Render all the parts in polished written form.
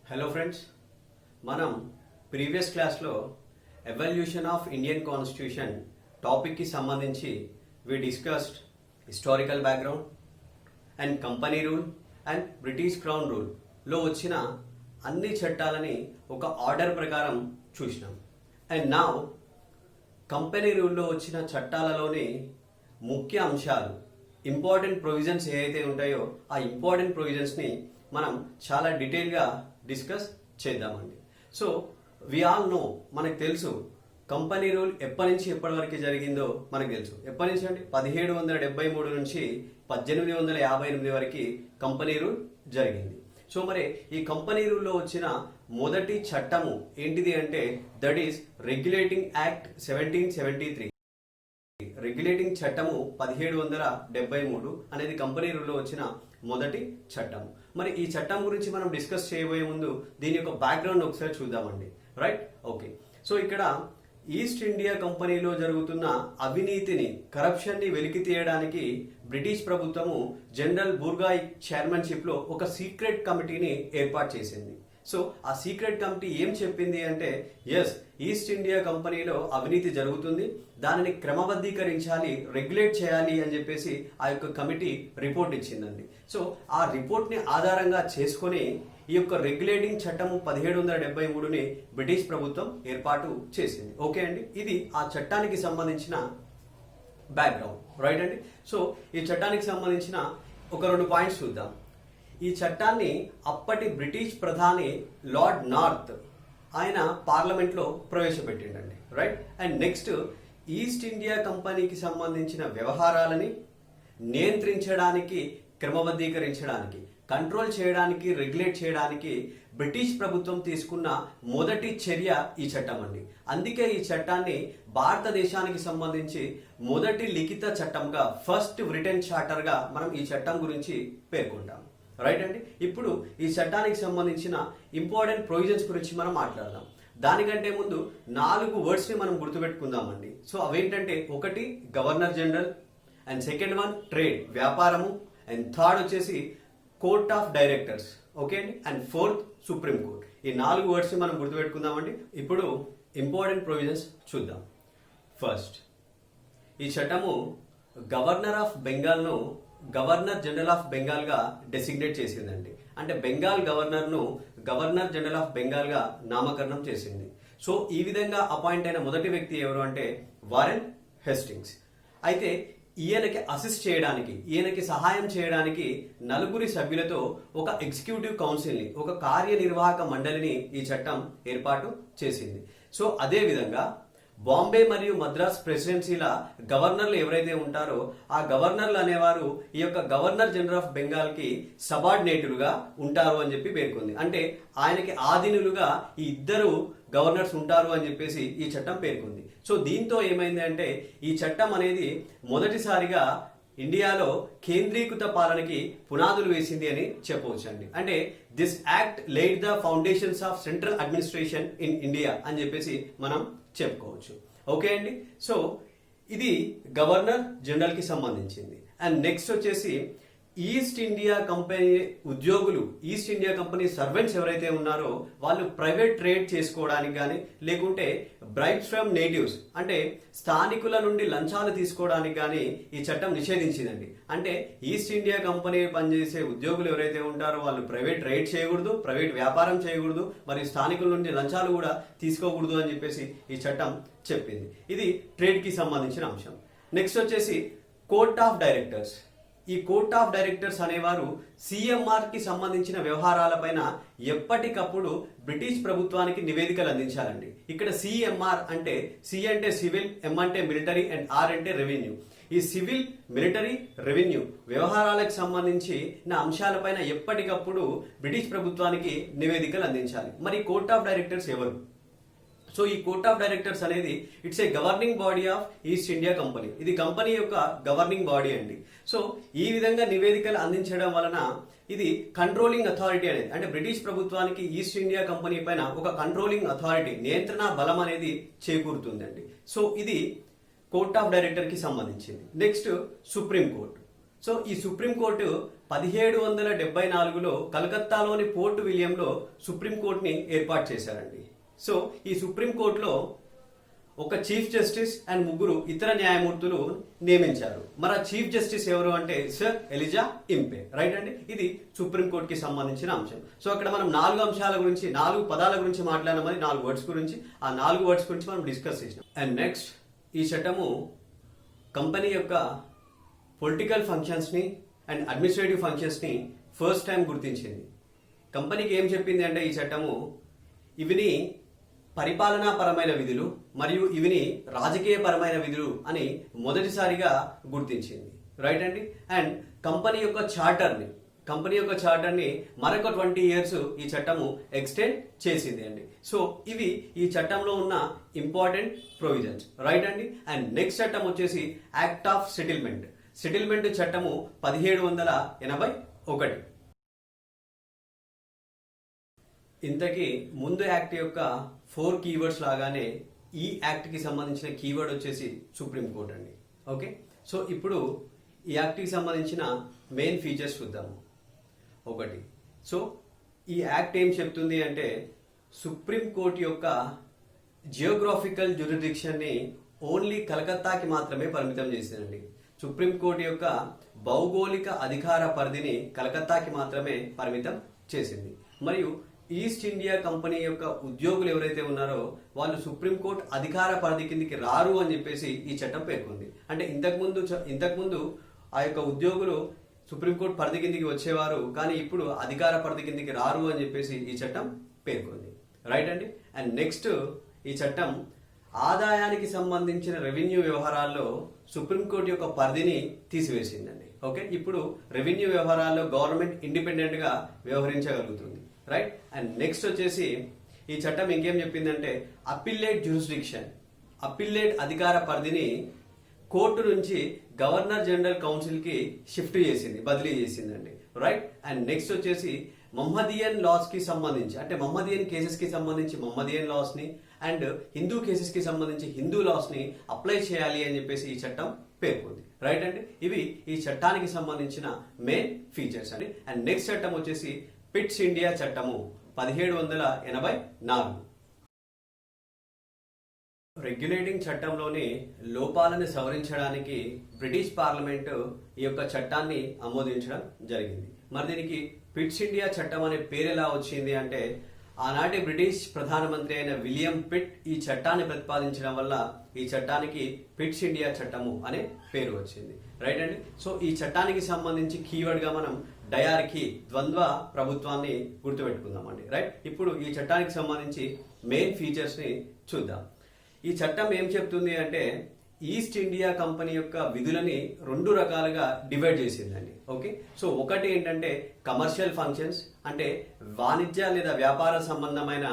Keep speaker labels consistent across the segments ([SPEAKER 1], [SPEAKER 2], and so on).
[SPEAKER 1] Hello friends, మనం previous క్లాస్లో evolution of Indian constitution టాపిక్కి సంబంధించి we discussed historical background and company rule and British crown రూల్లో వచ్చిన అన్ని చట్టాలని ఒక ఆర్డర్ ప్రకారం చూసినాం. అండ్ నౌ కంపెనీ రూల్లో వచ్చిన చట్టాలలోని ముఖ్య అంశాలు, ఇంపార్టెంట్ ప్రొవిజన్స్ ఏవైతే ఉంటాయో ఆ ఇంపార్టెంట్ ప్రొవిజన్స్ని మనం చాలా డీటెయిల్గా డిస్కస్ చేద్దామండి. సో వి ఆల్ నో, మనకు తెలుసు కంపెనీ రూల్ ఎప్పటి నుంచి ఎప్పటి వరకు జరిగిందో మనకు తెలుసు. ఎప్పటి నుంచి అంటే 1773 నుంచి 1858 వరకు కంపెనీ రూల్ జరిగింది. సో మరి ఈ కంపెనీ రూల్లో వచ్చిన మొదటి చట్టము ఏంటిది అంటే that is regulating act 1773. Regulating చట్టము 1773 అనేది కంపెనీ రూల్లో వచ్చిన మొదటి చట్టం. మరి ఈ చట్టం గురించి మనం డిస్కస్ చేయబోయే ముందు దీని యొక్క బ్యాక్గ్రౌండ్ ఒకసారి చూద్దామండి. Right, okay. సో ఇక్కడ ఈస్ట్ ఇండియా కంపెనీలో జరుగుతున్న అవినీతిని, కరప్షన్ ని వెలికి తీయడానికి బ్రిటిష్ ప్రభుత్వము జనరల్ బూర్గాయ్ చైర్మన్షిప్ లో ఒక సీక్రెట్ కమిటీని ఏర్పాటు చేసింది. సో ఆ సీక్రెట్ కమిటీ ఏం చెప్పింది అంటే ఎస్, ఈస్ట్ ఇండియా కంపెనీలో అవినీతి జరుగుతుంది, దానిని క్రమబద్ధీకరించాలి, రెగ్యులేట్ చేయాలి అని చెప్పేసి ఆ యొక్క కమిటీ రిపోర్ట్ ఇచ్చిందండి. సో ఆ రిపోర్ట్ ని ఆధారంగా చేసుకొని ఈ యొక్క రెగ్యులేటింగ్ చట్టము 1773ని బ్రిటిష్ ప్రభుత్వం ఏర్పాటు చేసింది. ఓకే అండి, ఇది ఆ చట్టానికి సంబంధించిన బ్యాక్గ్రౌండ్. రైట్ అండి. సో ఈ చట్టానికి సంబంధించిన ఒక 2 పాయింట్స్ చూద్దాం. ఈ చట్టాన్ని అప్పటి బ్రిటిష్ ప్రధాని లార్డ్ నార్త్ ఆయన పార్లమెంట్ లో ప్రవేశపెట్టిండండి. Right. And next, East India కంపెనీకి సంబంధించిన వ్యవహారాలని నియంత్రించడానికి, క్రమబద్ధీకరించడానికి, కంట్రోల్ చేయడానికి, రెగ్యులేట్ చేయడానికి బ్రిటిష్ ప్రభుత్వం తీసుకున్న మొదటి చర్య ఈ చట్టం అండి. అందుకే ఈ చట్టాన్ని భారతదేశానికి సంబంధించి మొదటి లిఖిత చట్టంగా, ఫస్ట్ రిటన్ చార్టర్ గా మనం ఈ చట్టం గురించి పేర్కొంటాం. రైట్ అండి. ఇప్పుడు ఈ చట్టానికి సంబంధించిన ఇంపార్టెంట్ ప్రొవిజన్స్ గురించి మనం మాట్లాడదాం. దానికంటే ముందు 4 వర్డ్స్ ని మనం గుర్తుపెట్టుకుందామండి. సో అవేంటంటే, ఒకటి governor general, and second one trade, వ్యాపారము, అండ్ థర్డ్ వచ్చేసి కోర్ట్ ఆఫ్ డైరెక్టర్స్. ఓకే అండి. And fourth supreme court. ఈ 4 వర్డ్స్ ని మనం గుర్తుపెట్టుకుందామండి. ఇప్పుడు ఇంపార్టెంట్ ప్రొవిజన్స్ చూద్దాం. ఫస్ట్, ఈ చట్టము గవర్నర్ ఆఫ్ బెంగాల్ ను గవర్నర్ జనరల్ ఆఫ్ బెంగాల్ గా డెసిగ్నేట్ చేసిందండి. అంటే బెంగాల్ గవర్నర్ ను గవర్నర్ జనరల్ ఆఫ్ బెంగాల్ గా నామకరణం చేసింది. సో ఈ విధంగా అపాయింట్ అయిన మొదటి వ్యక్తి ఎవరు అంటే వారెన్ హేస్టింగ్స్. అయితే ఈయనకి అసిస్ట్ చేయడానికి, ఈయనకి సహాయం చేయడానికి 4 సభ్యులతో ఒక ఎగ్జిక్యూటివ్ కౌన్సిల్ ని, ఒక కార్యనిర్వాహక మండలిని ఈ చట్టం ఏర్పాటు చేసింది. సో అదే విధంగా బాంబే మరియు మద్రాస్ ప్రెసిడెన్సీల గవర్నర్లు ఎవరైతే ఉంటారో ఆ గవర్నర్లు అనేవారు ఈ యొక్క గవర్నర్ జనరల్ ఆఫ్ బెంగాల్ కి సబార్డినేటులుగా ఉంటారు అని చెప్పి పేర్కొంది. అంటే ఆయనకి ఆధీనులుగా ఈ 2 గవర్నర్స్ ఉంటారు అని చెప్పేసి ఈ చట్టం పేర్కొంది. సో దీంతో ఏమైంది అంటే ఈ చట్టం అనేది మొదటిసారిగా ఇండియాలో కేంద్రీకృత పాలనకి పునాదులు వేసింది అని చెప్పవచ్చు అండి. అంటే this act laid the foundations of central administration in India అని చెప్పేసి మనం చెప్పుకోవచ్చు. ఓకే అండి. సో ఇది గవర్నర్ జనరల్ కి సంబంధించింది. అండ్ నెక్స్ట్ వచ్చేసి ఈస్ట్ ఇండియా కంపెనీ ఉద్యోగులు, ఈస్ట్ ఇండియా కంపెనీ సర్వెంట్స్ ఎవరైతే ఉన్నారో వాళ్ళు ప్రైవేట్ ట్రేడ్ చేసుకోవడానికి కానీ, లేకుంటే బ్రైబ్స్ ఫ్రమ్ నేటివ్స్ అంటే స్థానికుల నుండి లంచాలు తీసుకోవడానికి కానీ ఈ చట్టం నిషేధించిందండి. అంటే ఈస్ట్ ఇండియా కంపెనీ పనిచేసే ఉద్యోగులు ఎవరైతే ఉంటారో వాళ్ళు ప్రైవేట్ ట్రేడ్ చేయకూడదు, ప్రైవేట్ వ్యాపారం చేయకూడదు, మరియు స్థానికుల నుండి లంచాలు కూడా తీసుకోకూడదు అని చెప్పేసి ఈ చట్టం చెప్పింది. ఇది ట్రేడ్ కి సంబంధించిన అంశం. నెక్స్ట్ వచ్చేసి కోర్ట్ ఆఫ్ డైరెక్టర్స్. ఈ కోర్ట్ ఆఫ్ డైరెక్టర్స్ అనేవారు సిఎంఆర్ కి సంబంధించిన వ్యవహారాలపైన ఎప్పటికప్పుడు బ్రిటిష్ ప్రభుత్వానికి నివేదికలు అందించాలండి. ఇక్కడ సిఎంఆర్ అంటే సి అంటే సివిల్, ఎం అంటే మిలిటరీ, అండ్ ఆర్ అంటే రెవెన్యూ. ఈ సివిల్, మిలిటరీ, రెవెన్యూ వ్యవహారాలకు సంబంధించిన అంశాలపైన ఎప్పటికప్పుడు బ్రిటిష్ ప్రభుత్వానికి నివేదికలు అందించాలి. మరి కోర్ట్ ఆఫ్ డైరెక్టర్స్ ఎవరు? సో ఈ కోర్ట్ ఆఫ్ డైరెక్టర్స్ అనేది it's a governing body of east India company. ఇది కంపెనీ యొక్క గవర్నింగ్ బాడీ అండి. సో ఈ విధంగా నివేదికలు అందించడం వలన ఇది కంట్రోలింగ్ అథారిటీ అనేది, అంటే బ్రిటిష్ ప్రభుత్వానికి ఈస్ట్ ఇండియా కంపెనీ పైన ఒక కంట్రోలింగ్ అథారిటీ, నియంత్రణ బలం అనేది చేకూరుతుందండి. సో ఇది కోర్ట్ ఆఫ్ డైరెక్టర్ కి సంబంధించింది. Next supreme court. సో ఈ సుప్రీం కోర్టు 1774లో కలకత్తాలోని పోర్ట్ విలియంలో సుప్రీంకోర్టుని ఏర్పాటు చేశారండి. సో ఈ సుప్రీంకోర్టులో ఒక చీఫ్ జస్టిస్ అండ్ ముగ్గురు ఇతర న్యాయమూర్తులు నియమించారు. మరి ఆ చీఫ్ జస్టిస్ ఎవరు అంటే సర్ ఎలిజా ఇంపే, రైట్ అండి. ఇది సుప్రీంకోర్టుకి సంబంధించిన అంశం. సో అక్కడ మనం 4 అంశాల గురించి, 4 పదాల గురించి మాట్లాడమని, 4 వర్డ్స్ గురించి, ఆ 4 వర్డ్స్ గురించి మనం డిస్కస్ చేసినాం. అండ్ నెక్స్ట్, ఈ చట్టము కంపెనీ యొక్క పొలిటికల్ ఫంక్షన్స్ ని అండ్ అడ్మినిస్ట్రేటివ్ ఫంక్షన్స్ ని ఫస్ట్ టైం గుర్తించింది. కంపెనీకి ఏం చెప్పింది అంటే ఈ చట్టము ఇవిని పరిపాలనాపరమైన విధులు మరియు ఇవిని రాజకీయపరమైన విధులు అని మొదటిసారిగా గుర్తించింది, రైట్ అండి. అండ్ కంపెనీ యొక్క చార్టర్ని మరొక 20 ఇయర్స్ ఈ చట్టము ఎక్స్టెండ్ చేసింది అండి. సో ఇవి ఈ చట్టంలో ఉన్న ఇంపార్టెంట్ ప్రొవిజన్స్, రైట్ అండి. అండ్ నెక్స్ట్ చట్టం వచ్చేసి యాక్ట్ ఆఫ్ సెటిల్మెంట్ చట్టము 1781. ఇంతకీ ముందు యాక్ట్ యొక్క 4 కీవర్డ్స్ లాగానే ఈ యాక్ట్ కి సంబంధించిన కీవర్డ్ వచ్చేసి సుప్రీంకోర్టు అండి. ఓకే, సో ఇప్పుడు ఈ యాక్ట్ కి సంబంధించిన మెయిన్ ఫీచర్స్ చూద్దాము. ఒకటి, సో ఈ యాక్ట్ ఏం చెప్తుంది అంటే సుప్రీంకోర్టు యొక్క జియోగ్రాఫికల్ జ్యూరిడిక్షన్ ని ఓన్లీ కలకత్తాకి మాత్రమే పరిమితం చేసిందండి. సుప్రీంకోర్టు యొక్క భౌగోళిక అధికార పరిధిని కలకత్తాకి మాత్రమే పరిమితం చేసింది. మరియు ఈస్ట్ ఇండియా కంపెనీ యొక్క ఉద్యోగులు ఎవరైతే ఉన్నారో వాళ్ళు సుప్రీంకోర్టు అధికార పరిధి కిందికి రారు అని చెప్పేసి ఈ చట్టం పేర్కొంది. అంటే ఇంతకుముందు ఆ యొక్క ఉద్యోగులు సుప్రీంకోర్టు పరిధి కిందికి వచ్చేవారు, కానీ ఇప్పుడు అధికార పరిధి కిందికి రారు అని చెప్పేసి ఈ చట్టం పేర్కొంది, రైట్ అండి. అండ్ నెక్స్ట్, ఈ చట్టం ఆదాయానికి సంబంధించిన రెవెన్యూ వ్యవహారాల్లో సుప్రీంకోర్టు యొక్క పరిధిని తీసివేసిందండి. ఓకే, ఇప్పుడు రెవెన్యూ వ్యవహారాల్లో గవర్నమెంట్ ఇండిపెండెంట్ గా వ్యవహరించగలుగుతుంది, రైట్. అండ్ నెక్స్ట్ వచ్చేసి ఈ చట్టం ఇంకేం చెప్పిందంటే అప్పిల్లేట్ అధికార పరిధిని కోర్టు నుంచి గవర్నర్ జనరల్ కౌన్సిల్ కి షిఫ్ట్ చేసింది, బదిలీ చేసిందండి, రైట్. అండ్ నెక్స్ట్ వచ్చేసి మహమ్మదియన్ లాస్ కి సంబంధించి, అంటే మహమ్మదియన్ కేసెస్ కి సంబంధించి మహమ్మదియన్ లాస్ ని అండ్ హిందూ కేసెస్ కి సంబంధించి హిందూ లాస్ ని అప్లై చేయాలి అని చెప్పేసి ఈ చట్టం పేర్కొంది, రైట్ అండి. ఇవి ఈ చట్టానికి సంబంధించిన మెయిన్ ఫీచర్స్ అండి. అండ్ నెక్స్ట్ చట్టం వచ్చేసి పిట్స్ ఇండియా చట్టము 1784. రెగ్యులేటింగ్ చట్టంలోని లోపాలను సవరించడానికి బ్రిటిష్ పార్లమెంటు ఈ యొక్క చట్టాన్ని ఆమోదించడం జరిగింది. మరి దీనికి పిట్స్ ఇండియా చట్టం అనే పేరు ఎలా వచ్చింది అంటే ఆనాటి బ్రిటిష్ ప్రధానమంత్రి అయిన విలియం పిట్ ఈ చట్టాన్ని ప్రతిపాదించడం వల్ల ఈ చట్టానికి పిట్స్ ఇండియా చట్టము అనే పేరు వచ్చింది, రైట్ అండి. సో ఈ చట్టానికి సంబంధించి కీవర్డ్ గా మనం డయార్కీ, ద్వంద్వ ప్రభుత్వాన్ని గుర్తుపెట్టుకుందామండి, రైట్. ఇప్పుడు ఈ చట్టానికి సంబంధించి మెయిన్ ఫీచర్స్ ని చూద్దాం. ఈ చట్టం ఏం చెప్తుంది అంటే ఈస్ట్ ఇండియా కంపెనీ యొక్క విధులని 2 రకాలుగా డివైడ్ చేసిందండి. ఓకే, సో ఒకటి ఏంటంటే కమర్షియల్ ఫంక్షన్స్, అంటే వాణిజ్య లేదా వ్యాపార సంబంధమైన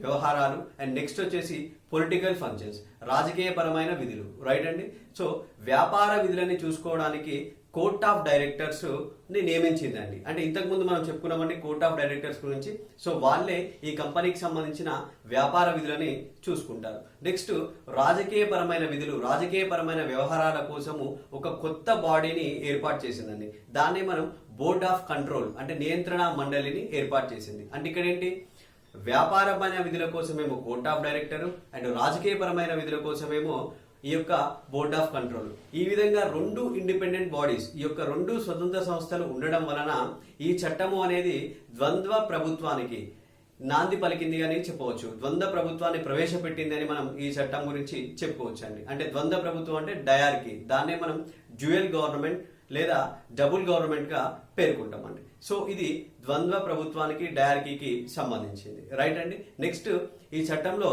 [SPEAKER 1] వ్యవహారాలు. అండ్ నెక్స్ట్ వచ్చేసి పొలిటికల్ ఫంక్షన్స్, రాజకీయపరమైన విధులు, రైట్ అండి. సో వ్యాపార విధులని చూసుకోవడానికి కోర్ట్ ఆఫ్ డైరెక్టర్స్ ని నియమించిందండి. అంటే ఇంతకు ముందు మనం చెప్పుకున్నామండి కోర్ట్ ఆఫ్ డైరెక్టర్స్ గురించి. సో వాళ్ళే ఈ కంపెనీకి సంబంధించిన వ్యాపార విధులని చూసుకుంటారు. నెక్స్ట్ రాజకీయపరమైన వ్యవహారాల కోసము ఒక కొత్త బాడీని ఏర్పాటు చేసిందండి. దాన్ని మనం బోర్డ్ ఆఫ్ కంట్రోల్, అంటే నియంత్రణ మండలిని ఏర్పాటు చేసింది. అంటే ఇక్కడ ఏంటి, వ్యాపారమైన విధుల కోసమేమో కోర్ట్ ఆఫ్ డైరెక్టర్ అండ్ రాజకీయపరమైన విధుల కోసమేమో ఈ యొక్క బోర్డ్ ఆఫ్ కంట్రోల్. ఈ విధంగా 2 ఇండిపెండెంట్ బాడీస్, ఈ యొక్క 2 స్వతంత్ర సంస్థలు ఉండడం వలన ఈ చట్టము అనేది ద్వంద్వ ప్రభుత్వానికి నాంది పలికింది అని చెప్పవచ్చు. ద్వంద్వ ప్రభుత్వాన్ని ప్రవేశపెట్టింది అని మనం ఈ చట్టం గురించి చెప్పుకోవచ్చు అండి. అంటే ద్వంద్వ ప్రభుత్వం అంటే డయార్కీ, దాన్నే మనం డ్యూయల్ గవర్నమెంట్ లేదా డబుల్ గవర్నమెంట్ గా పేర్కొంటామండి. సో ఇది ద్వంద్వ ప్రభుత్వానికి డయార్కీకి సంబంధించింది, రైట్ అండి. నెక్స్ట్, ఈ చట్టంలో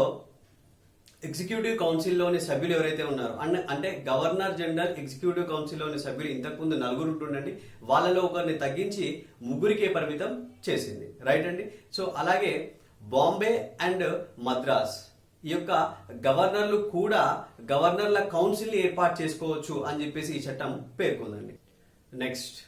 [SPEAKER 1] ఎగ్జిక్యూటివ్ కౌన్సిల్లోని సభ్యులు ఎవరైతే ఉన్నారో అంటే గవర్నర్ జనరల్ ఎగ్జిక్యూటివ్ కౌన్సిల్లోని సభ్యులు ఇంతకుముందు 4 ఉంటుండండి, వాళ్ళలో ఒకరిని తగ్గించి 3కే పరిమితం చేసింది, రైట్ అండి. సో అలాగే బాంబే అండ్ మద్రాస్ ఈ యొక్క గవర్నర్లు కూడా గవర్నర్ల కౌన్సిల్ ఏర్పాటు చేసుకోవచ్చు అని చెప్పేసి ఈ చట్టం పేర్కొందండి. నెక్స్ట్,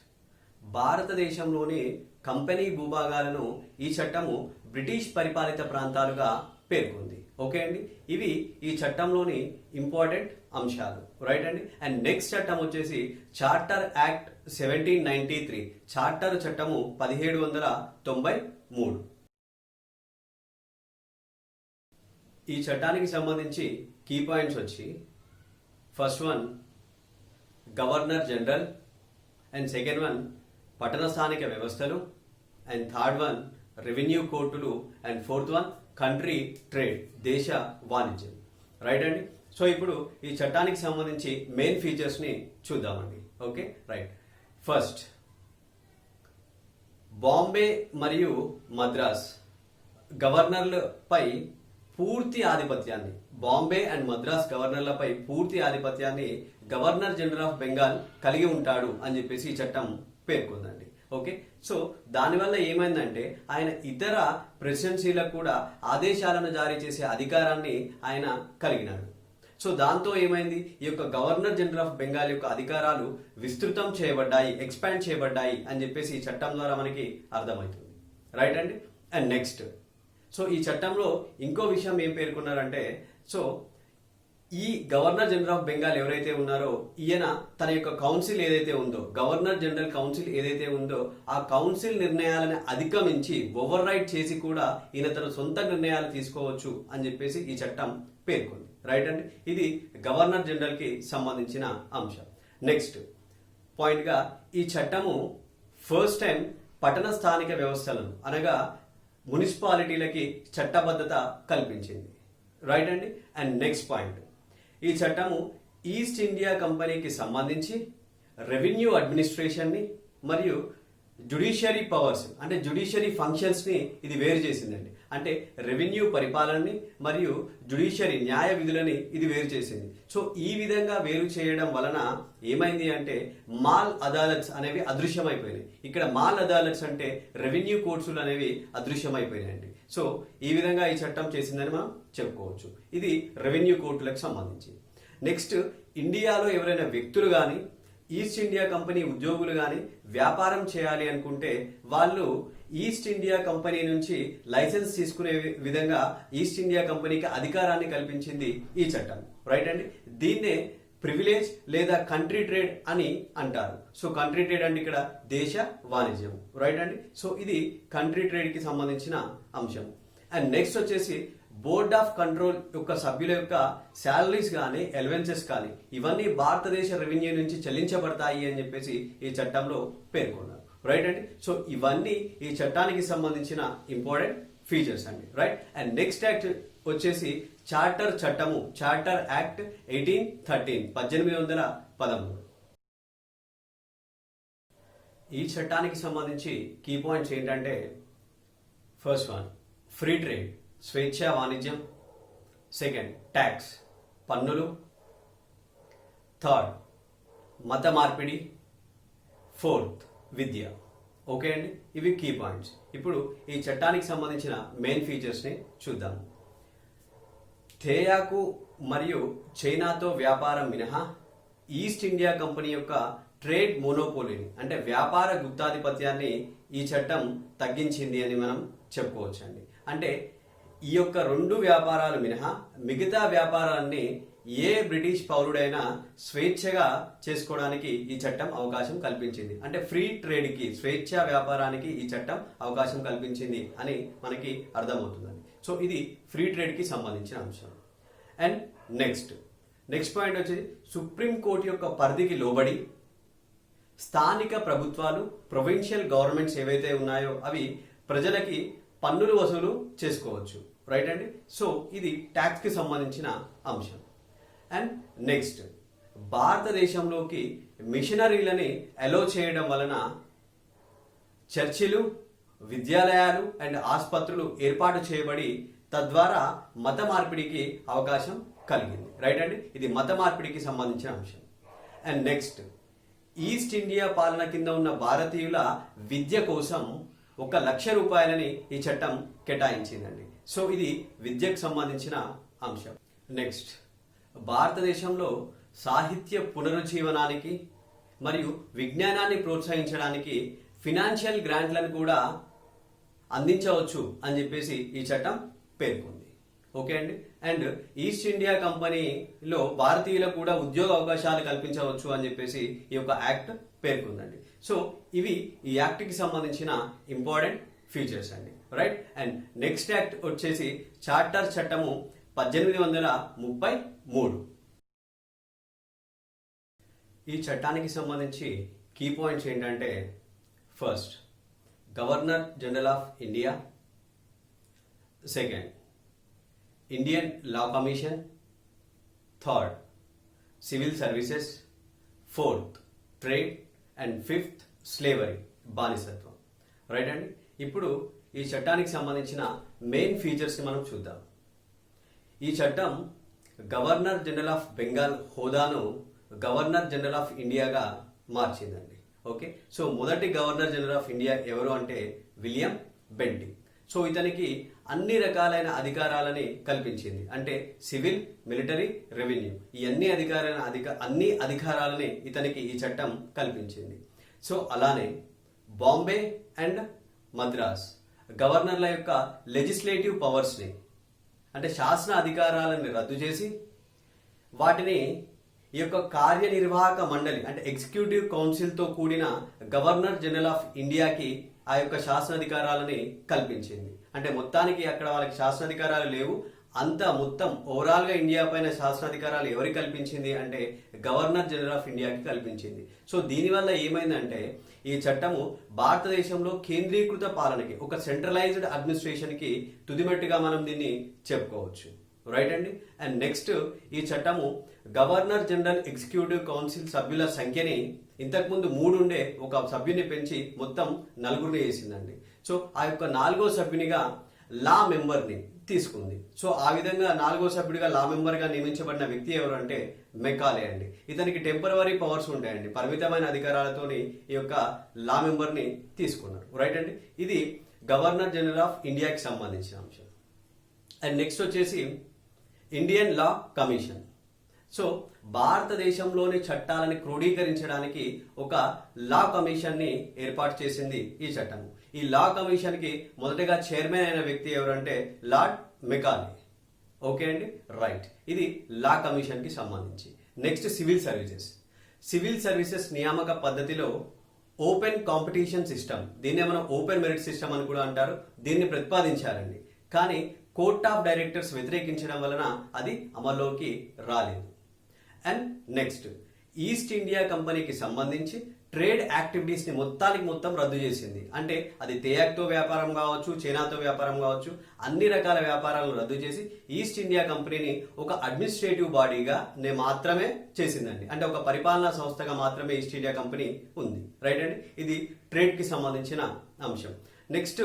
[SPEAKER 1] భారతదేశంలోని కంపెనీ భూభాగాలను ఈ చట్టము బ్రిటిష్ పరిపాలిత ప్రాంతాలుగా పేర్కొంది. ఓకే అండి, ఇవి ఈ చట్టంలోని ఇంపార్టెంట్ అంశాలు, రైట్ అండి. అండ్ నెక్స్ట్ చట్టం వచ్చేసి చార్టర్ యాక్ట్ 1793, చార్టర్ చట్టము 1793. ఈ చట్టానికి సంబంధించి కీ పాయింట్స్ వచ్చి first one governor general, and second one పట్టణ స్థానిక వ్యవస్థలు, అండ్ థర్డ్ వన్ రెవెన్యూ కోర్టులు, and fourth one country trade, దేశ వాణిజ్యం. రైట్ అండి. సో ఇప్పుడు ఈ చట్టానికి సంబంధించి మెయిన్ ఫీచర్స్ ని చూద్దామండి. Okay, right. ఫస్ట్, బాంబే మరియు మద్రాస్ గవర్నర్లపై పూర్తి ఆధిపత్యాన్ని, బాంబే అండ్ మద్రాస్ గవర్నర్లపై పూర్తి ఆధిపత్యాన్ని గవర్నర్ జనరల్ ఆఫ్ బెంగాల్ కలిగి ఉంటాడు అని చెప్పేసి ఈ చట్టం పేర్కొందండి. ఓకే, సో దానివల్ల ఏమైందంటే ఆయన ఇతర ప్రెసిడెన్సీలకు కూడా ఆదేశాలను జారీ చేసే అధికారాన్ని ఆయన కలిగినాడు. సో దాంతో ఏమైంది, ఈ యొక్క గవర్నర్ జనరల్ ఆఫ్ బెంగాల్ యొక్క అధికారాలు విస్తృతం చేయబడ్డాయి, ఎక్స్పాండ్ చేయబడ్డాయి అని చెప్పేసి ఈ చట్టం ద్వారా మనకి అర్థమవుతుంది. రైట్ అండి. అండ్ నెక్స్ట్, సో ఈ చట్టంలో ఇంకో విషయం ఏం పేర్కొన్నారంటే, సో ఈ గవర్నర్ జనరల్ ఆఫ్ బెంగాల్ ఎవరైతే ఉన్నారో ఈయన తన యొక్క కౌన్సిల్ ఏదైతే ఉందో, గవర్నర్ జనరల్ కౌన్సిల్ ఏదైతే ఉందో ఆ కౌన్సిల్ నిర్ణయాలను అధిగమించి ఓవర్ రైట్ చేసి కూడా ఈయన తన సొంత నిర్ణయాలు తీసుకోవచ్చు అని చెప్పేసి ఈ చట్టం పేర్కొంది. రైట్ అండి. ఇది గవర్నర్ జనరల్ కి సంబంధించిన అంశం. నెక్స్ట్ పాయింట్ గా ఈ చట్టము ఫస్ట్ టైం పట్టణ స్థానిక వ్యవస్థలను అనగా మున్సిపాలిటీలకి చట్టబద్ధత కల్పించింది. రైట్ అండి. అండ్ నెక్స్ట్ పాయింట్, ఈ చట్టము ఈస్ట్ ఇండియా కంపెనీకి సంబంధించి రెవెన్యూ అడ్మినిస్ట్రేషన్ ని మరియు జుడిషియరీ పవర్స్ అంటే జుడిషియరీ ఫంక్షన్స్ ని ఇది వేరు చేసిందండి. అంటే రెవెన్యూ పరిపాలనని మరియు జుడిషియరీ న్యాయ విధులని ఇది వేరు చేసింది. సో ఈ విధంగా వేరు చేయడం వలన ఏమైంది అంటే మాల్ అదాలత్స్ అనేవి అదృశ్యమైపోయినాయి. ఇక్కడ మాల్ అదాలత్స్ అంటే రెవెన్యూ కోర్ట్సులు అనేవి అదృశ్యమైపోయినాయండి. సో ఈ విధంగా ఈ చట్టం చేసిందని మనం చెప్పుకోవచ్చు. ఇది రెవెన్యూ కోర్టులకు సంబంధించి. నెక్స్ట్, ఇండియాలో ఎవరైనా వ్యక్తులు కానీ ఈస్ట్ ఇండియా కంపెనీ ఉద్యోగులు కానీ వ్యాపారం చేయాలి అనుకుంటే వాళ్ళు ఈస్ట్ ఇండియా కంపెనీ నుంచి లైసెన్స్ తీసుకునే విధంగా ఈస్ట్ ఇండియా కంపెనీకి అధికారాన్ని కల్పించింది ఈ చట్టం. రైట్ అండి. దీన్నే ప్రివిలేజ్ లేదా కంట్రీ ట్రేడ్ అని అంటారు. సో కంట్రీ ట్రేడ్ అంటే ఇక్కడ దేశ వాణిజ్యం. రైట్ అండి. సో ఇది కంట్రీ ట్రేడ్ కి సంబంధించిన అంశం. అండ్ నెక్స్ట్ వచ్చేసి బోర్డ్ ఆఫ్ కంట్రోల్ యొక్క సభ్యుల యొక్క శాలరీస్ కానీ అలవెన్సెస్ కానీ ఇవన్నీ భారతదేశ రెవెన్యూ నుంచి చెల్లించబడతాయి అని చెప్పేసి ఈ చట్టంలో పేర్కొన్నారు. రైట్ అండి. సో ఇవన్నీ ఈ చట్టానికి సంబంధించిన ఇంపార్టెంట్ ఫీచర్స్ అండి. రైట్. అండ్ నెక్స్ట్ యాక్ట్ వచ్చేసి చార్టర్ చట్టము, చార్టర్ యాక్ట్ 1813. ఈ చట్టానికి సంబంధించి కీ పాయింట్స్ ఏంటంటే, ఫస్ట్ వన్ ఫ్రీ ట్రేడ్, స్వేచ్ఛా వాణిజ్యం. సెకండ్, ట్యాక్స్, పన్నులు. థర్డ్, మత మార్పిడి. ఫోర్త్, విద్య. ఓకే అండి, ఇవి కీ పాయింట్స్. ఇప్పుడు ఈ చట్టానికి సంబంధించిన మెయిన్ ఫీచర్స్ ని చూద్దాం. తేయాకు మరియు చైనాతో వ్యాపారం మినహా ఈస్ట్ ఇండియా కంపెనీ యొక్క ట్రేడ్ మోనోపోలీని అంటే వ్యాపార గుత్తాధిపత్యాన్ని ఈ చట్టం తగ్గించింది అని మనం చెప్పుకోవచ్చు అండి. అంటే ఈ యొక్క రెండు వ్యాపారాలు మినహా మిగతా వ్యాపారాన్ని ఏ బ్రిటిష్ పౌరుడైనా స్వేచ్ఛగా చేసుకోవడానికి ఈ చట్టం అవకాశం కల్పించింది. అంటే ఫ్రీ ట్రేడ్ కి, స్వేచ్ఛా వ్యాపారానికి ఈ చట్టం అవకాశం కల్పించింది అని మనకి అర్థమవుతుందండి. సో ఇది ఫ్రీ ట్రేడ్ కి సంబంధించిన అంశం. అండ్ నెక్స్ట్ పాయింట్ వచ్చి సుప్రీం కోర్టు యొక్క పరిధికి లోబడి స్థానిక ప్రభుత్వాలు, ప్రొవిన్షియల్ గవర్నమెంట్స్ ఏవైతే ఉన్నాయో అవి ప్రజలకి పన్నులు వసూలు చేసుకోవచ్చు. రైట్ అండి. సో ఇది ట్యాక్స్ కి సంబంధించిన అంశం. అండ్ నెక్స్ట్, భారతదేశంలోకి మిషనరీలని అలో చేయడం వలన చర్చిలు, విద్యాలయాలు అండ్ ఆసుపత్రులు ఏర్పాటు చేయబడి తద్వారా మత మార్పిడికి అవకాశం కలిగింది. రైట్ అండి. ఇది మత మార్పిడికి సంబంధించిన అంశం. అండ్ నెక్స్ట్, ఈస్ట్ ఇండియా పాలన కింద ఉన్న భారతీయుల విద్య కోసం 1,00,000 రూపాయలని ఈ చట్టం కేటాయించిందండి. సో ఇది విద్యకు సంబంధించిన అంశం. నెక్స్ట్, భారతదేశంలో సాహిత్య పునరుజ్జీవనానికి మరియు విజ్ఞానాన్ని ప్రోత్సహించడానికి ఫినాన్షియల్ గ్రాంట్లను కూడా అందించవచ్చు అని చెప్పేసి ఈ చట్టం పేర్కొంది. ఓకే అండి. అండ్ ఈస్ట్ ఇండియా కంపెనీలో భారతీయులకు కూడా ఉద్యోగ అవకాశాలు కల్పించవచ్చు అని చెప్పేసి ఈ యొక్క యాక్ట్ పేర్కొందండి. సో ఇవి ఈ యాక్ట్కి సంబంధించిన ఇంపార్టెంట్ ఫీచర్స్ అండి, రైట్. అండ్ నెక్స్ట్ యాక్ట్ వచ్చేసి చార్టర్ చట్టము 1833. ఈ చట్టానికి సంబంధించి కీ పాయింట్స్ ఏంటంటే, first governor general of India, second Indian law commission, third civil services, fourth trade, and fifth slavery, బానిసత్వం, రైట్ అండి. ఇప్పుడు ఈ చట్టానికి సంబంధించిన మెయిన్ ఫీచర్స్ని మనం చూద్దాం. ఈ చట్టం గవర్నర్ జనరల్ ఆఫ్ బెంగాల్ హోదాను గవర్నర్ జనరల్ ఆఫ్ ఇండియాగా మార్చిందండి. ఓకే, సో మొదటి గవర్నర్ జనరల్ ఆఫ్ ఇండియా ఎవరు అంటే విలియం బెంటింగ్. సో ఇతనికి అన్ని రకాలైన అధికారాలని కల్పించింది. అంటే సివిల్, మిలిటరీ, రెవెన్యూ, ఈ అన్ని అధికారాలని ఇతనికి ఈ చట్టం కల్పించింది. సో అలానే బాంబే అండ్ మద్రాస్ గవర్నర్ల యొక్క లెజిస్లేటివ్ పవర్స్ని, అంటే శాసన అధికారాలను రద్దు చేసి వాటిని ఈ యొక్క కార్యనిర్వాహక మండలి అంటే ఎగ్జిక్యూటివ్ కౌన్సిల్తో కూడిన గవర్నర్ జనరల్ ఆఫ్ ఇండియాకి ఆ యొక్క శాసనాధికారాలని కల్పించింది. అంటే మొత్తానికి అక్కడ వాళ్ళకి శాసనాధికారాలు లేవు, మొత్తం ఓవరాల్గా ఇండియా పైన శాసనాధికారాలు ఎవరికి కల్పించింది అంటే గవర్నర్ జనరల్ ఆఫ్ ఇండియాకి కల్పించింది. సో దీనివల్ల ఏమైందంటే ఈ చట్టము భారతదేశంలో కేంద్రీకృత పాలనకి, ఒక సెంట్రలైజ్డ్ అడ్మినిస్ట్రేషన్కి తుదిమెట్టుగా మనం దీన్ని చెప్పుకోవచ్చు, రైట్ అండి. అండ్ నెక్స్ట్ ఈ చట్టము గవర్నర్ జనరల్ ఎగ్జిక్యూటివ్ కౌన్సిల్ సభ్యుల సంఖ్యని ఇంతకుముందు 3 ఉండే ఒక సభ్యుని పెంచి మొత్తం 4 చేసిందండి. సో ఆ యొక్క 4వ సభ్యునిగా లా మెంబర్ని తీసుకుంది. సో ఆ విధంగా 4వ సభ్యుడిగా లా మెంబర్గా నియమించబడిన వ్యక్తి ఎవరు అంటే మెకాలే అండి. ఇతనికి టెంపరవరీ పవర్స్ ఉంటాయండి, పరిమితమైన అధికారాలతోని ఈ యొక్క లా మెంబర్ని తీసుకున్నారు, రైట్ అండి. ఇది గవర్నర్ జనరల్ ఆఫ్ ఇండియాకి సంబంధించిన అంశం. అండ్ నెక్స్ట్ వచ్చేసి ఇండియన్ లా కమిషన్. సో భారతదేశంలోని చట్టాలని క్రోడీకరించడానికి ఒక లా కమిషన్ ని ఏర్పాటు చేసింది ఈ చట్టం. ఈ లా కమిషన్ కి మొదటగా చైర్మన్ అయిన వ్యక్తి ఎవరంటే లార్డ్ మెకాలే. ఓకే అండి, రైట్. ఇది లా కమిషన్ కి సంబంధించి. Next civil services. Civil services నియామక పద్ధతిలో ఓపెన్ కాంపిటీషన్ సిస్టమ్, దీన్నే మనం ఓపెన్ మెరిట్ సిస్టమ్ అని కూడా అంటారు, దీన్ని ప్రతిపాదించారండి. కానీ కోర్ట్ ఆఫ్ డైరెక్టర్స్ వ్యతిరేకించడం వలన అది అమల్లోకి రాలేదు. అండ్ నెక్స్ట్ ఈస్ట్ ఇండియా కంపెనీకి సంబంధించి ట్రేడ్ యాక్టివిటీస్ ని మొత్తం రద్దు చేసింది. అంటే అది తేయాక్తో వ్యాపారం కావచ్చు, చైనాతో వ్యాపారం కావచ్చు, అన్ని రకాల వ్యాపారాలను రద్దు చేసి ఈస్ట్ ఇండియా కంపెనీని ఒక అడ్మినిస్ట్రేటివ్ బాడీగా మాత్రమే చేసిందండి. అంటే ఒక పరిపాలనా సంస్థగా మాత్రమే ఈస్ట్ ఇండియా కంపెనీ ఉంది, రైట్ అండి. ఇది ట్రేడ్ కి సంబంధించిన అంశం. నెక్స్ట్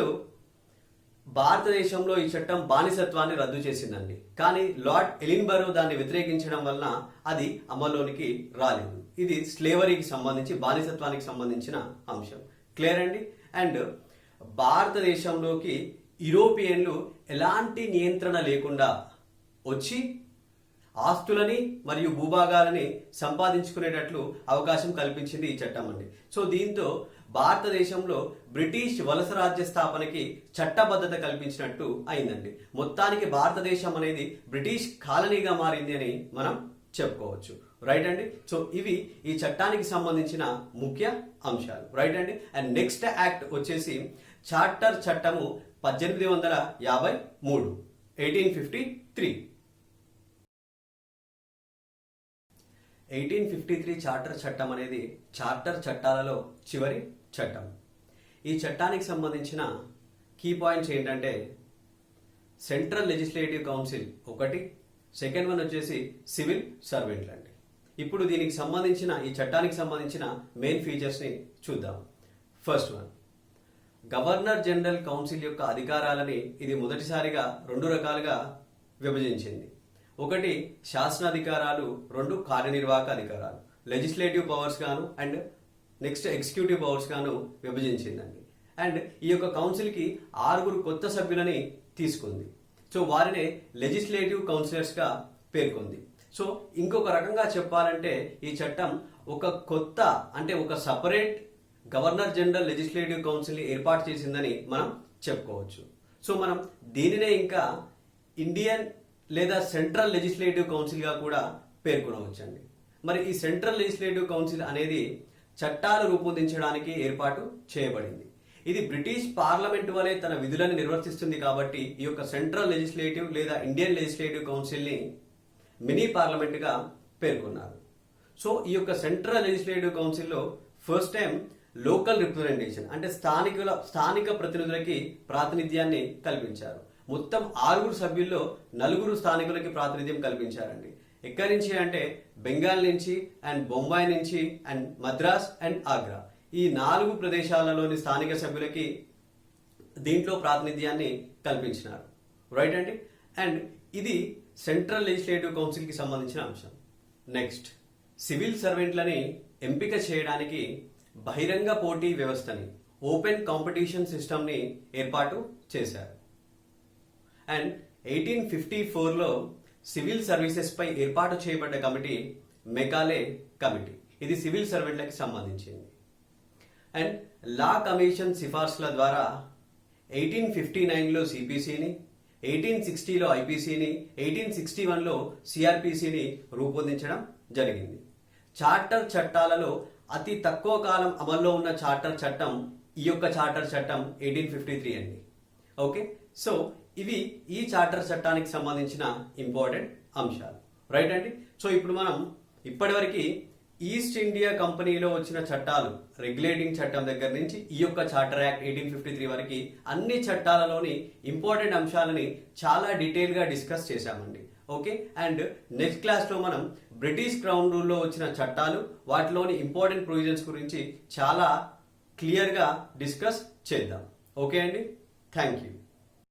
[SPEAKER 1] భారతదేశంలో ఈ చట్టం బానిసత్వాన్ని రద్దు చేసిందండి. కానీ లార్డ్ ఎలిన్బరో దాన్ని వ్యతిరేకించడం వలన అది అమల్లోనికి రాలేదు. ఇది స్లేవరీకి సంబంధించి, బానిసత్వానికి సంబంధించిన అంశం. క్లియర్ అండి. అండ్ భారతదేశంలోకి యూరోపియన్లు ఎలాంటి నియంత్రణ లేకుండా వచ్చి ఆస్తులని మరియు భూభాగాలని సంపాదించుకునేటట్లు అవకాశం కల్పించింది ఈ చట్టం అండి. సో దీంతో భారతదేశంలో బ్రిటిష్ వలస రాజ్య స్థాపనకి చట్టబద్ధత కల్పించినట్టు అయిందండి. మొత్తానికి భారతదేశం అనేది బ్రిటిష్ కాలనీగా మారింది అని మనం చెప్పుకోవచ్చు, రైట్ అండి. సో ఇవి ఈ చట్టానికి సంబంధించిన ముఖ్య అంశాలు, రైట్ అండి. అండ్ నెక్స్ట్ యాక్ట్ వచ్చేసి చార్టర్ చట్టము 1853, 1853. 1853 చార్టర్ చట్టం అనేది చార్టర్ చట్టాలలో చివరి చట్టం. ఈ చట్టానికి సంబంధించిన కీ పాయింట్స్ ఏంటంటే సెంట్రల్ లెజిస్లేటివ్ కౌన్సిల్ ఒకటి, సెకండ్ వన్ వచ్చేసి సివిల్ సర్వెంట్లు అండి. ఇప్పుడు దీనికి సంబంధించిన ఈ చట్టానికి సంబంధించిన మెయిన్ ఫీచర్స్ని చూద్దాం. First one, governor general council యొక్క అధికారాలని ఇది మొదటిసారిగా 2 రకాలుగా విభజించింది. ఒకటి శాసనాధికారాలు, 2 కార్యనిర్వాహక అధికారాలు, లెజిస్లేటివ్ పవర్స్ గాను అండ్ నెక్స్ట్ ఎగ్జిక్యూటివ్ పవర్స్ గాను విభజించిందండి. అండ్ ఈ యొక్క కౌన్సిల్కి 6 కొత్త సభ్యులని తీసుకుంది. సో వారినే లెజిస్లేటివ్ కౌన్సిలర్స్ గా పేర్కొంది. సో ఇంకొక రకంగా చెప్పాలంటే ఈ చట్టం ఒక separate governor general legislative council ని ఏర్పాటు చేసిందని మనం చెప్పుకోవచ్చు. సో మనం దీనినే ఇంకా ఇండియన్ లేదా సెంట్రల్ లెజిస్లేటివ్ కౌన్సిల్ గా కూడా పేర్కొనవచ్చండి. మరి ఈ సెంట్రల్ లెజిస్లేటివ్ కౌన్సిల్ అనేది చట్టాలు రూపొందించడానికి ఏర్పాటు చేయబడింది. ఇది బ్రిటిష్ పార్లమెంట్ వలె తన విధులను నిర్వర్తిస్తుంది కాబట్టి ఈ యొక్క సెంట్రల్ లెజిస్లేటివ్ లేదా ఇండియన్ లెజిస్లేటివ్ కౌన్సిల్ని మినీ పార్లమెంట్గా పేర్కొన్నారు. సో ఈ యొక్క సెంట్రల్ లెజిస్లేటివ్ కౌన్సిల్లో ఫస్ట్ టైం లోకల్ రిప్రజెంటేషన్ అంటే స్థానిక ప్రతినిధులకి ప్రాతినిధ్యాన్ని కల్పించారు. మొత్తం 6 సభ్యుల్లో 4 స్థానికులకి ప్రాతినిధ్యం కల్పించారండి. ఎక్కడి నుంచి అంటే బెంగాల్ నుంచి అండ్ బొంబాయి నుంచి అండ్ మద్రాస్ అండ్ ఆగ్రా, ఈ 4 ప్రదేశాలలోని స్థానిక సభ్యులకి దీంట్లో ప్రాతినిధ్యాన్ని కల్పించినారు. రైట్ అండి. అండ్ ఇది సెంట్రల్ లెజిస్లేటివ్ కౌన్సిల్కి సంబంధించిన అంశం. నెక్స్ట్, సివిల్ సర్వెంట్లని ఎంపిక చేయడానికి బహిరంగ పోటీ వ్యవస్థని, ఓపెన్ కాంపిటీషన్ సిస్టమ్ని ఏర్పాటు చేశారు. అండ్ 1854లో సివిల్ సర్వీసెస్ పై ఏర్పాటు చేయబడ్డ కమిటీ మెకాలే కమిటీ. ఇది సివిల్ సర్వెంట్లకి సంబంధించింది. అండ్ లా కమిషన్ సిఫార్సుల ద్వారా 1859లో సిపిసిని, 1860లో ఐపీసీని, 1861లో సిఆర్పిసిని రూపొందించడం జరిగింది. చార్టర్ చట్టాలలో అతి తక్కువ కాలం అమల్లో ఉన్న చార్టర్ చట్టం ఈ యొక్క చార్టర్ చట్టం 1853 అండి. ఓకే, సో ఇవి ఈ చార్టర్ చట్టానికి సంబంధించిన ఇంపార్టెంట్ అంశాలు. రైట్ అండి. సో ఇప్పుడు మనం ఇప్పటివరకు ఈస్ట్ ఇండియా కంపెనీలో వచ్చిన చట్టాలు, రెగ్యులేటింగ్ చట్టం దగ్గర నుంచి ఈ యొక్క చార్టర్ యాక్ట్ 1853 వరకు అన్ని చట్టాలలోని ఇంపార్టెంట్ అంశాలని చాలా డీటెయిల్ గా డిస్కస్ చేశామండి. ఓకే, అండ్ నెక్స్ట్ క్లాస్ లో మనం బ్రిటిష్ క్రౌన్ రూల్లో వచ్చిన చట్టాలు, వాటిలోని ఇంపార్టెంట్ ప్రొవిజన్స్ గురించి చాలా క్లియర్ గా డిస్కస్ చేద్దాం. ఓకే అండి, థ్యాంక్ యూ.